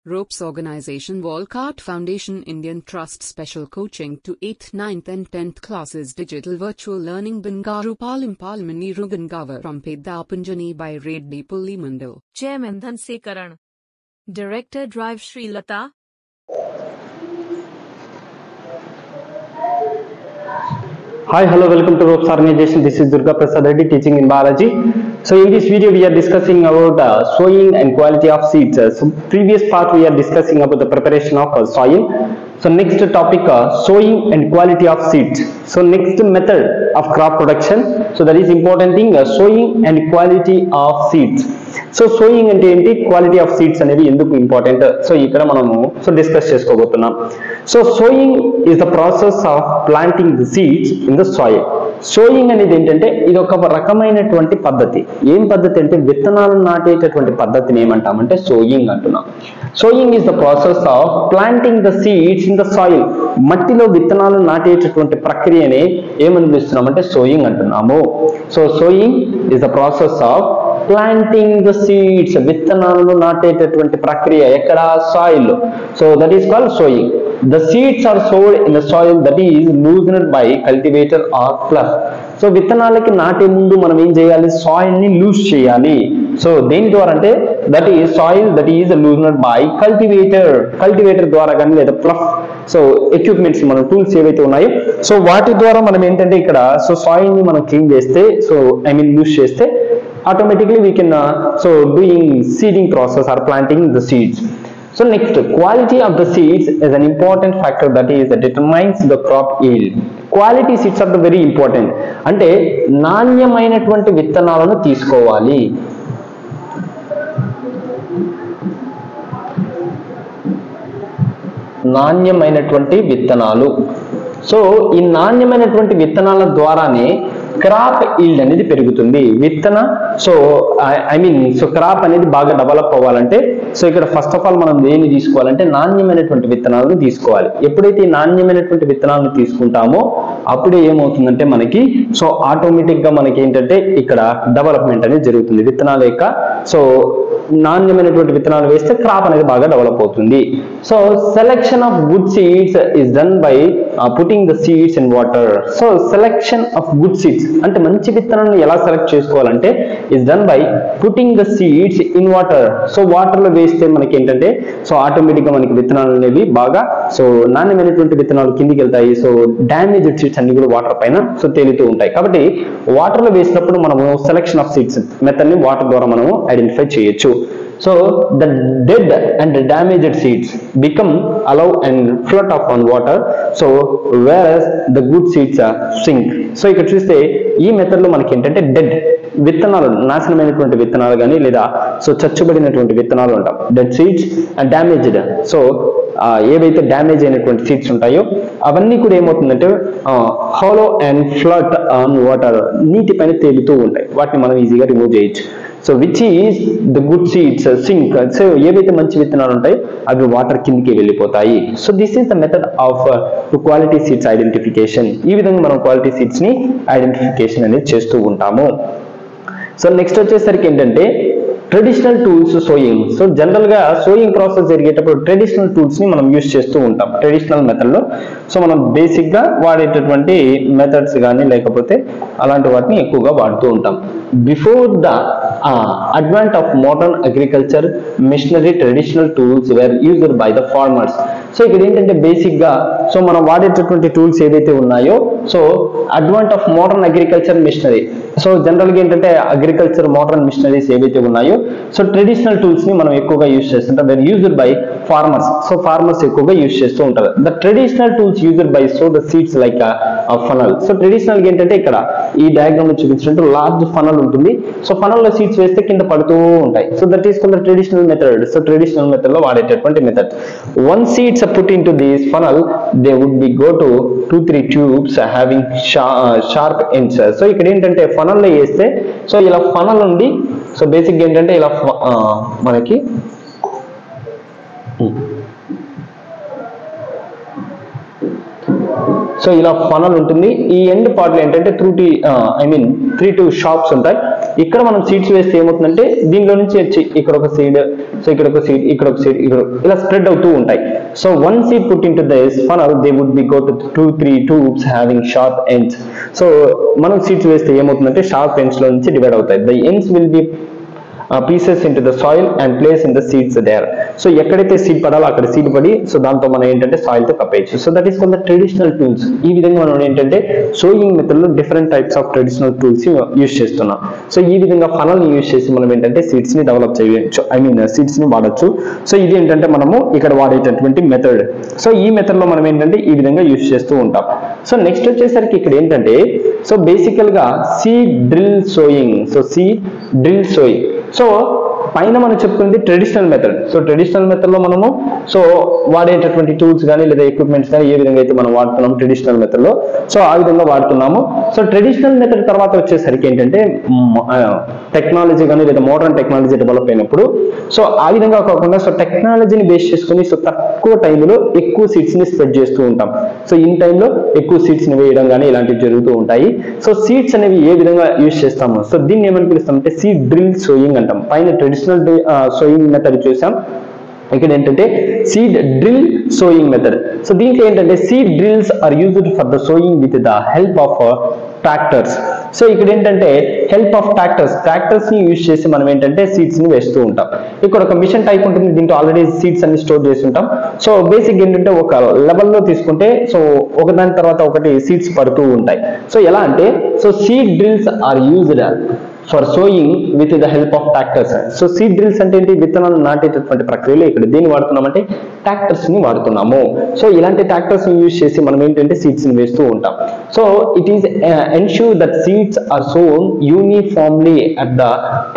Ropes Organization Walcott Foundation Indian Trust Special Coaching to 8th, 9th and 10th classes Digital Virtual Learning Bangaru Palmani Rugangavar from Pedapunjani by Reddy Pulli Mandal. Chairman Dhanasekaran. Director Drive Sri Lata. Hi, hello, welcome to Ropes Organization. This is Durga Prasad Reddy teaching in biology. So in this video we are discussing about sowing and quality of seeds. So previous part we are discussing about the preparation of soil. So next topic sowing and quality of seeds. So next method of crop production. So that is important thing, sowing and quality of seeds. So sowing and quality of seeds అనేవి ఎందుకు important, so ఇక్కడ మనము discuss చేసుకోబోతున్నాం. So sowing is the process of planting the seeds in the soil. Sowing అనేది ఏంటంటే ఇది ఒక రకమైనటువంటి పద్ధతి. ఏం పద్ధతి అంటే విత్తనాలను నాటేటటువంటి పద్ధతిని ఏమంటామంటే సోయింగ్ అంటున్నాం. Sowing is the process of planting the seeds in the soil. మట్టిలో విత్తనాలు నాటేటటువంటి ప్రక్రియనే ఏమని పిలుస్తున్నామంటే సోయింగ్ అంటున్నాము. So sowing is the process of planting the seeds, విత్తనాలను నాటేటటువంటి ప్రక్రియ ఎక్కడ, soil. So that is called sowing. The seeds are sowed in the soil that is loosened by cultivator or plough. So విత్తనాలకి నాటే ముందు మనం ఏం చేయాలి, సాయిల్ ని లూజ్ చేయాలి. సో దేని ద్వారా అంటే that is soil that is loosed by cultivator ద్వారా కానీ లేదా ప్లఫ్. సో ఎక్విప్మెంట్స్ మన టూల్స్ ఏవైతే ఉన్నాయో సో వాటి ద్వారా మనం ఏంటంటే ఇక్కడ సో సాయిల్ ని మనం క్లీన్ చేస్తే, సో లూజ్ చేస్తే automatically we can doing seeding process or planting the seeds. So next, quality of the seeds is an important factor that determines the crop yield. Quality seeds are the very important. అంటే నాణ్యమైనటువంటి విత్తనాలను తీసుకోవాలి. నాణ్యమైనటువంటి విత్తనాలు. So ఈ నాణ్యమైనటువంటి విత్తనాల ద్వారానే క్రాప్ ఈల్డ్ అనేది పెరుగుతుంది. విత్తన సో క్రాప్ అనేది బాగా డెవలప్ అవ్వాలంటే సో ఇక్కడ ఫస్ట్ ఆఫ్ ఆల్ మనం దేన్ని తీసుకోవాలంటే నాణ్యమైనటువంటి విత్తనాలను తీసుకోవాలి. ఎప్పుడైతే నాణ్యమైనటువంటి విత్తనాలను తీసుకుంటామో అప్పుడే ఏమవుతుందంటే మనకి సో ఆటోమేటిక్ గా మనకి ఏంటంటే ఇక్కడ డెవలప్మెంట్ అనేది జరుగుతుంది. విత్తనాల యొక్క సో నాణ్యమైనటువంటి విత్తనాలు వేస్తే క్రాప్ అనేది బాగా డెవలప్ అవుతుంది. So selection of good seeds is done by putting the seeds in water. So selection of good seeds అంటే మంచి విత్తనాలను ఎలా సెలెక్ట్ చేసుకోవాలంటే is done by putting the seeds in water. So water లో వేస్తే మనకి ఏంటంటే సో ఆటోమేటిక్ గా మనకి విత్తనాలు అనేవి బాగా సో నాణ్యమైనటువంటి విత్తనాలు కిందికి వెళ్తాయి. సో డ్యామేజ్డ్ సీడ్స్ అన్ని కూడా వాటర్ పైన సో తేలుతూ ఉంటాయి. కాబట్టి వాటర్ లో వేసినప్పుడు మనము సెలెక్షన్ ఆఫ్ సీడ్స్ మెథడ్ ని వాటర్ ద్వారా మనము ఐడెంటిఫై చేయొచ్చు. So the dead and damaged seeds become allow and float up on water. So whereas the good seeds sink. So ఇక్కడ చూస్తే ఈ మెథడ్ లో మనకి ఏంటంటే డెడ్ విత్తనాలు, నాశనమైనటువంటి విత్తనాలు కానీ లేదా సో చచ్చుబడినటువంటి విత్తనాలు ఉంటాం, dead seeds and damaged. So ఏవైతే డ్యామేజ్ అయినటువంటి సీడ్స్ ఉంటాయో అవన్నీ కూడా ఏమవుతుందంటే hollow and float on water, నీటి పైన తేలుతూ ఉంటాయి. వాటిని మనం ఈజీగా రిమూవ్ చేయొచ్చు. So which is the good seeds sink. So ఏవైతే మంచి విత్తనాలు ఉంటాయో అవి వాటర్ కిందికి వెళ్ళిపోతాయి. So this is the method of quality seeds identification. ఈ విధంగా మనం క్వాలిటీ సీడ్స్ ని ఐడెంటిఫికేషన్ అనేది చేస్తూ ఉంటాము. సో నెక్స్ట్ వచ్చేసరికి ఏంటంటే traditional tools sowing. So general గా సోయింగ్ ప్రాసెస్ జరిగేటప్పుడు ట్రెడిషనల్ టూల్స్ ని మనం యూజ్ చేస్తూ ఉంటాం. ట్రెడిషనల్ మెథడ్ లో సో మనం బేసిక్ గా వాడేటటువంటి మెథడ్స్ కానీ లేకపోతే అలాంటి వాటిని ఎక్కువగా వాడుతూ ఉంటాం. Before the advent of modern agriculture machinery traditional tools were used by the farmers. So ఇక్కడ ఏంటంటే బేసిక్ గా సో మనం వాడేటటువంటి టూల్స్ ఏదైతే ఉన్నాయో so advent of modern agriculture machinery. So general గా ఏంటంటే అగ్రికల్చర్ మోడర్న్ మిషనరీస్ ఏవైతే ఉన్నాయో సో ట్రెడిషనల్ టూల్స్ ని మనం ఎక్కువగా యూజ్ చేస్తుంటాం. Were used by farmers. So farmers ఎక్కువగా యూజ్ చేస్తూ ఉంటారు. The traditional tools used by so the seeds like funnel. So traditional గా ఏంటంటే ఇక్కడ ఈ డయాగ్రామ్ లో చూపించినట్టు లార్జ్ ఫనల్ ఉంటుంది. సో ఫనల్ లో సీడ్స్ వేస్తే కింద పడుతూ ఉంటాయి. So that is called the traditional method. So traditional method లో వాడేటటువంటి method. When seeds put into this funnel they would be go to 2-3 tubes having sharp ends. So ఇక్కడ ఏంటంటే funnel లో వేస్తే సో ఇలా ఫనల్ ఉంది. So basic ఏంటంటే ఇలా మనకి సో ఇలా ఫనల్ ఉంటుంది. ఈ ఎండ్ పార్ట్ లో ఏంటంటే 3 to 2 షాప్స్ ఉంటాయి. ఇక్కడ మనం సీడ్స్ వేస్తే ఏమవుతుందంటే దీనిలో నుంచి వచ్చి ఇక్కడ ఒక సీడ్, సో ఇక్కడ ఒక సీడ్, ఇక్కడ ఒక సీడ్, ఇక్కడ ఇలా స్ప్రెడ్ అవుతూ ఉంటాయి. So one seed put into this funnel they would be go to 2-3 tubes having sharp ends. So మనం సీడ్స్ వేస్తే ఏమవుతుందంటే షార్ప్ ఎండ్స్ లో నుంచి డివైడ్ అవుతాయి. The ends will be pieces into the soil and place in the seeds there. So ఎక్కడైతే seed పడాలో అక్కడ seed పడి సో దాంతో మనం ఏంటంటే సాయిల్ తో కప్పేయచ్చు. So that is called the traditional tools. ఈ విధంగా మనం ఏంటంటే సోయింగ్ మెథడ్ లో different types of traditional tools use చేస్తున్నాం. సో ఈ విధంగా ఫనల్ ని యూజ్ చేసి మనం ఏంటంటే సీడ్స్ ని డెవలప్ చేయవచ్చు, సీడ్స్ ని వాడచ్చు. సో ఇది ఏంటంటే మనము ఇక్కడ వాడేటటువంటి మెథడ్. సో ఈ మెథడ్ లో మనం ఏంటంటే ఈ విధంగా యూజ్ చేస్తూ ఉంటాం. సో నెక్స్ట్ వచ్చేసరికి ఇక్కడ ఏంటంటే సో బేసికల్ గా seed drill sowing. So seed drill sowing. So పైన మనం చెప్పుకునేది traditional method. So traditional method లో మనము సో వాడేటటువంటి టూల్స్ కానీ లేదా ఎక్విప్మెంట్స్ కానీ ఏ విధంగా అయితే మనం వాడుతున్నాము ట్రెడిషనల్ మెథడ్ లో, సో ఆ విధంగా వాడుతున్నాము. సో ట్రెడిషనల్ మెథడ్ తర్వాత వచ్చేసరికి ఏంటంటే టెక్నాలజీ కానీ లేదా మోడర్న్ టెక్నాలజీ డెవలప్ అయినప్పుడు సో ఆ విధంగా కాకుండా సో టెక్నాలజీని బేస్ చేసుకుని సో తక్కువ టైంలో ఎక్కువ సీడ్స్ ని స్ప్రెడ్ చేస్తూ ఉంటాం. సో ఇన్ టైంలో ఎక్కువ సీడ్స్ ని వేయడం కానీ ఇలాంటివి జరుగుతూ ఉంటాయి. సో సీడ్స్ అనేవి ఏ విధంగా యూజ్ చేస్తాము, సో దీన్ని ఏమని పిలుస్తామంటే సీడ్ డ్రిల్ సోయింగ్ అంటాం. పైన ట్రెడిషనల్ సోయింగ్ మెథడ్ చూసాం, ఇక్కడ ఏంటంటే seed drill sowing method. So దీంట్లో ఏంటంటే seed drills are used for the sowing with the help of tractors. So ఇక్కడ ఏంటంటే హెల్ప్ ఆఫ్ ట్రాక్టర్స్ ని యూజ్ చేసి మనం ఏంటంటే సీడ్స్ ని వేస్తూ ఉంటాం. ఇక్కడ ఒక మిషన్ టైప్ ఉంటుంది, దీంట్లో ఆల్రెడీ సీడ్స్ అన్ని స్టోర్ చేసి ఉంటాం. సో బేసిక్ ఏంటంటే ఒక లెవెల్లో తీసుకుంటే సో ఒకదాని తర్వాత ఒకటి సీడ్స్ పడుతూ ఉంటాయి. సో ఎలా అంటే so seed drills are used for sowing with the help of tractors. So seed drills అంటే ఏంటి, విత్తనాలు నాటేటటువంటి ప్రక్రియలో ఇక్కడ దేన్ని వాడుతున్నామంటే ట్రాక్టర్స్ ని వాడుతున్నాము. సో ఇలాంటి ట్రాక్టర్స్ ని యూజ్ చేసి మనం ఏంటంటే సీడ్స్ ని వేస్తూ ఉంటాం. So it is ensure that seeds are sown uniformly at the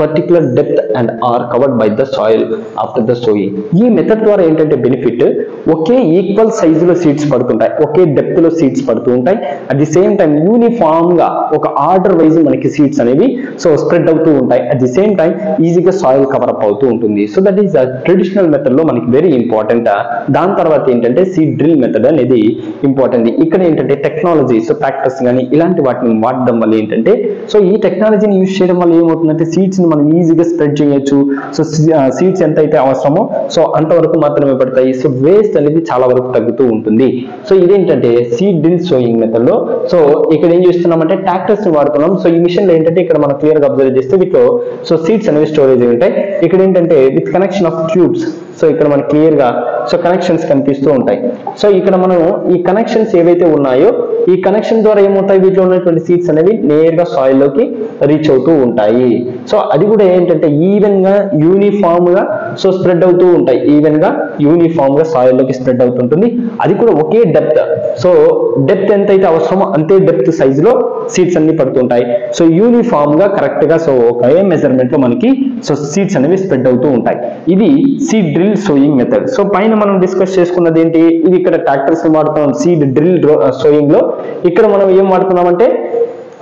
particular depth and are covered by the soil after the sowing. ఈ మెథడ్ ద్వారా ఏంటంటే బెనిఫిట్ ఒకే ఈక్వల్ సైజులో సీడ్స్ పడుతుంటాయి, ఒకే డెప్త్ లో సీడ్స్ పడుతూ ఉంటాయి. At the same time uniform గా ఒక ఆర్డర్ వైజ్ మనకి సీడ్స్ అనేవి సో స్ప్రెడ్ అవుతూ ఉంటాయి. అట్ ది సేమ్ టైం ఈజీగా సాయిల్ కవర్ అప్ అవుతూ ఉంటుంది. So that is traditional method లో మనకి వెరీ ఇంపార్టెంట్. దాని తర్వాత ఏంటంటే సీడ్ డ్రిల్ మెథడ్ అనేది ఇంపార్టెంట్. ఇక్కడ ఏంటంటే టెక్నాలజీ, సో ట్రాక్టర్స్ కానీ ఇలాంటి వాటిని వాడడం వల్ల ఏంటంటే సో ఈ టెక్నాలజీని యూజ్ చేయడం వల్ల ఏమవుతుందంటే సీడ్స్ ని మనం ఈజీగా స్ప్రెడ్ చేయొచ్చు. సో సీడ్స్ ఎంత అయితే అవసరమో సో అంతవరకు మాత్రమే పడతాయి. సో వేస్ట్ అనేది చాలా వరకు తగ్గుతూ ఉంటుంది. సో ఇదేంటంటే సీడ్ డ్రిల్ సోయింగ్ మెథడ్ లో సో ఇక్కడ ఏం చేస్తున్నామంటే ట్రాక్టర్స్ ని వాడుతున్నాం. సో ఈ మిషన్ లో ఏంటంటే ఇక్కడ మనం క్లియర్ గా అబ్జర్వ్ చేస్తే వీటిలో సో సీడ్స్ అనేవి స్టోరేజ్ ఉంటాయి. ఇక్కడ ఏంటంటే with connection of tubes. So ఇక్కడ మనకి క్లియర్ గా సో కనెక్షన్స్ కనిపిస్తూ ఉంటాయి. సో ఇక్కడ మనం ఈ కనెక్షన్స్ ఏవైతే ఉన్నాయో ఈ కనెక్షన్ ద్వారా ఏమవుతాయి, వీటిలో ఉన్నటువంటి సీడ్స్ అనేవి నేరుగా సాయిల్ లోకి రీచ్ అవుతూ ఉంటాయి. సో అది కూడా ఏంటంటే ఈవెన్ గా యూనిఫామ్ గా సో స్ప్రెడ్ అవుతూ ఉంటాయి. ఈవెన్ గా యూనిఫామ్ గా సాయిల్ లోకి స్ప్రెడ్ అవుతుంటుంది. అది కూడా ఒకే డెప్త్. సో డెప్త్ ఎంతైతే అవసరమో అంతే డెప్త్ సైజ్ లో సీడ్స్ అన్ని పడుతుంటాయి. సో యూనిఫామ్ గా కరెక్ట్ గా సో ఒకే మెజర్మెంట్ లో మనకి సో సీడ్స్ అనేవి స్ప్రెడ్ అవుతూ ఉంటాయి. ఇది seed drill sowing method. So పైన మనం డిస్కస్ చేసుకున్నది ఏంటి, ఇది ఇక్కడ ట్రాక్టర్స్ వాడుతున్నాం సీడ్ డ్రిల్ సోయింగ్ లో. ఇక్కడ మనం ఏం వాడుతున్నామంటే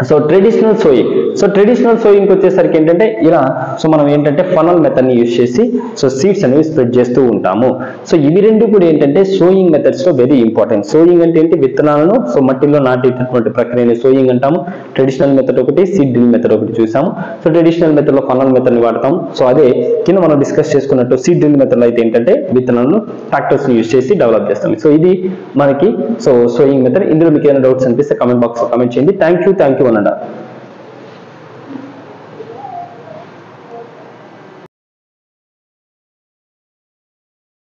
so traditional sowing. So traditional sowing వచ్చేసరికి ఏంటంటే ఇలా సో మనం ఏంటంటే ఫనల్ మెథడ్ ని యూజ్ చేసి సో సీడ్స్ అనేవి స్ప్రెడ్ చేస్తూ ఉంటాము. సో ఇవి రెండు కూడా ఏంటంటే సోయింగ్ మెథడ్స్ లో వెరీ ఇంపార్టెంట్. సోయింగ్ అంటే ఏంటి, విత్తనాలను సో మట్టిలో నాటేటటువంటి ప్రక్రియని సోయింగ్ అంటాము. ట్రెడిషనల్ మెథడ్ ఒకటి, సీడ్ డ్రిల్ మెథడ్ ఒకటి చూసాము. సో ట్రెడిషనల్ మెథడ్ లో ఫనల్ మెథడ్ ని వాడతాం. సో అదే కింద మనం డిస్కస్ చేసుకున్నట్టు సీడ్ డ్రిల్ మెథడ్ లో అయితే ఏంటంటే విత్తనాలను ట్రాక్టర్స్ ని యూజ్ చేసి డెవలప్ చేస్తాం. సో ఇది మనకి సో సోయింగ్ మెథడ్. ఇందులో మీకు ఏమైనా డౌట్స్ అనిపిస్తే కామెంట్ బాక్స్ లో కామెంట్ చేయండి. Thank you.